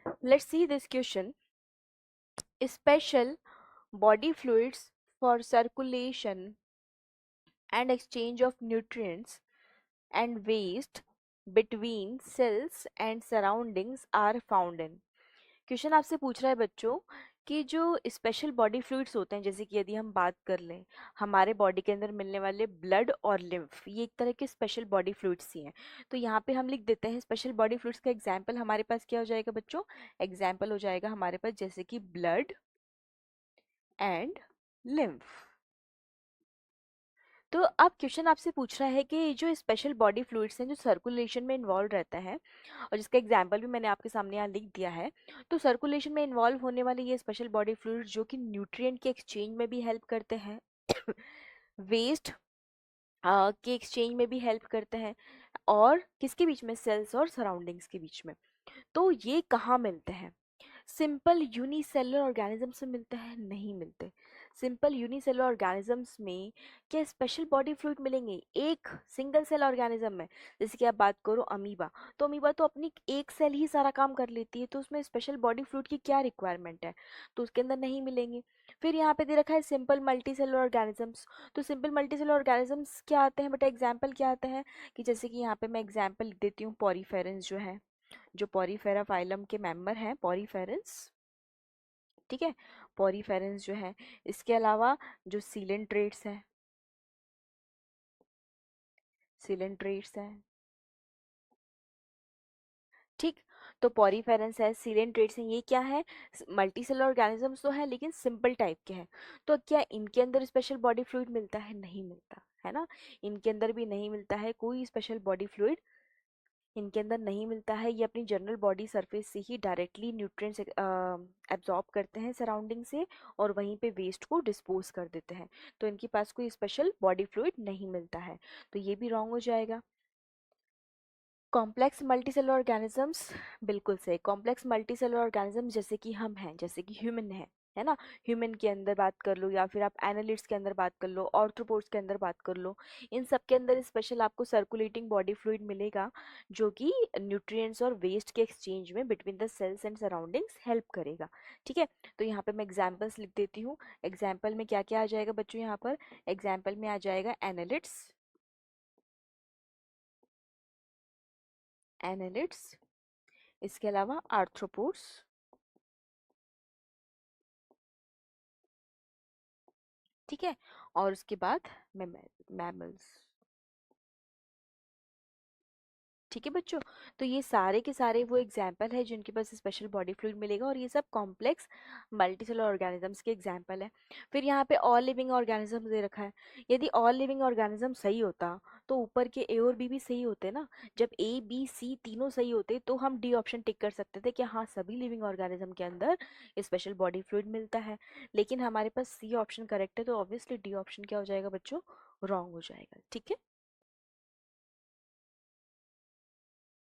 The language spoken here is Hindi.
Let's see this question. Special body fluids for circulation and exchange of nutrients and waste between cells and surroundings are found in. Question आपसे पूछ रहा है बच्चों कि जो स्पेशल बॉडी फ्लूइड्स होते हैं, जैसे कि यदि हम बात कर लें हमारे बॉडी के अंदर मिलने वाले ब्लड और लिम्फ, ये एक तरह के स्पेशल बॉडी फ्लूइड्स ही हैं। तो यहाँ पे हम लिख देते हैं स्पेशल बॉडी फ्लूइड्स का एग्जाम्पल हमारे पास क्या हो जाएगा बच्चों? एग्जाम्पल हो जाएगा हमारे पास जैसे कि ब्लड एंड लिम्फ। तो अब क्वेश्चन आपसे पूछ रहा है कि जो स्पेशल बॉडी फ्लूइड्स हैं जो सर्कुलेशन में इन्वॉल्व रहता है, और जिसका एग्जाम्पल भी मैंने आपके सामने यहाँ लिख दिया है, तो सर्कुलेशन में इन्वॉल्व होने वाले ये स्पेशल बॉडी फ्लूइड्स जो कि न्यूट्रिएंट के एक्सचेंज में भी हेल्प करते हैं, वेस्ट के एक्सचेंज में भी हेल्प करते हैं, और किसके बीच में? सेल्स और सराउंडिंग्स के बीच में। तो ये कहाँ मिलते हैं? सिंपल यूनिसेलुलर ऑर्गेनिजम्स में मिलते हैं? नहीं मिलते। सिंपल यूनिसेलुलर ऑर्गेनिजम्स में क्या स्पेशल बॉडी फ्लूइड मिलेंगे? एक सिंगल सेल ऑर्गेनिज्म में, जैसे कि आप बात करो अमीबा, तो अमीबा तो अपनी एक सेल ही सारा काम कर लेती है, तो उसमें स्पेशल बॉडी फ्लूइड की क्या रिक्वायरमेंट है? तो उसके अंदर नहीं मिलेंगे। फिर यहाँ पे दे रखा है सिंपल मल्टी सेलुलर ऑर्गेनिजम्स। तो सिंपल मल्टी सेलुलर ऑर्गेनिजम्स क्या आते हैं बेटा? एग्जाम्पल क्या आते हैं कि जैसे कि यहाँ पे मैं एग्जाम्पल लिख देती हूँ, पॉरीफेरेंस जो है, जो पॉरीफेरा फाइलम के मेंबर हैं, पॉरीफेरेंस। ठीक है, पॉरीफेरेंस जो है। इसके अलावा जो सीलेंट्रेट्स हैं, सीलेंट्रेट्स हैं। ठीक, तो पॉरीफेरेंस है, सीलेंट्रेट्स हैं, ये क्या है? मल्टी सेलुलर ऑर्गेनिजम्स तो है लेकिन सिंपल टाइप के हैं। तो क्या इनके अंदर स्पेशल बॉडी फ्लूइड मिलता है? नहीं मिलता है ना, इनके अंदर भी नहीं मिलता है कोई स्पेशल बॉडी फ्लूइड। इनके अंदर नहीं मिलता है, ये अपनी जनरल बॉडी सरफेस से ही डायरेक्टली न्यूट्रिएंट्स एब्जॉर्ब करते हैं सराउंडिंग से, और वहीं पे वेस्ट को डिस्पोज कर देते हैं। तो इनके पास कोई स्पेशल बॉडी फ्लूइड नहीं मिलता है, तो ये भी रॉन्ग हो जाएगा। कॉम्प्लेक्स मल्टीसेलुलर ऑर्गेनिजम्स, बिल्कुल सही। कॉम्प्लेक्स मल्टीसेलुलर ऑर्गेनिजम्स जैसे कि हम हैं, जैसे कि ह्यूमन है ना, ह्यूमन के अंदर बात कर लो या फिर आप एनालिट्स के अंदर बात कर लो, ऑर्थ्रोपोड्स के अंदर बात कर लो, इन सब के अंदर स्पेशल आपको सर्कुलेटिंग बॉडी फ्लूइड मिलेगा जो कि न्यूट्रिएंट्स और वेस्ट के एक्सचेंज में between the cells and surroundings help करेगा। ठीक है, तो यहाँ पे मैं एग्जाम्पल्स लिख देती हूँ। एग्जाम्पल में क्या क्या आ जाएगा बच्चों? यहाँ पर एग्जाम्पल में आ जाएगा एनालिट्स, एनालिट्स, इसके अलावा आर्थ्रोपोड्स। ठीक है, और उसके बाद मैमल्स। ठीक है बच्चों, तो ये सारे के सारे वो एग्जाम्पल है जिनके पास स्पेशल बॉडी फ्लूइड मिलेगा, और ये सब कॉम्प्लेक्स मल्टीसेलुलर ऑर्गेनिजम्स के एग्जाम्पल है। फिर यहाँ पे ऑल लिविंग ऑर्गेनिज्म दे रखा है। यदि ऑल लिविंग ऑर्गेनिज्म सही होता तो ऊपर के ए और बी भी सही होते ना। जब ए बी सी तीनों सही होते तो हम डी ऑप्शन टिक कर सकते थे कि हाँ सभी लिविंग ऑर्गेनिज्म के अंदर स्पेशल बॉडी फ्लूइड मिलता है, लेकिन हमारे पास सी ऑप्शन करेक्ट है, तो ऑब्वियसली डी ऑप्शन क्या हो जाएगा बच्चों? रॉन्ग हो जाएगा। ठीक है।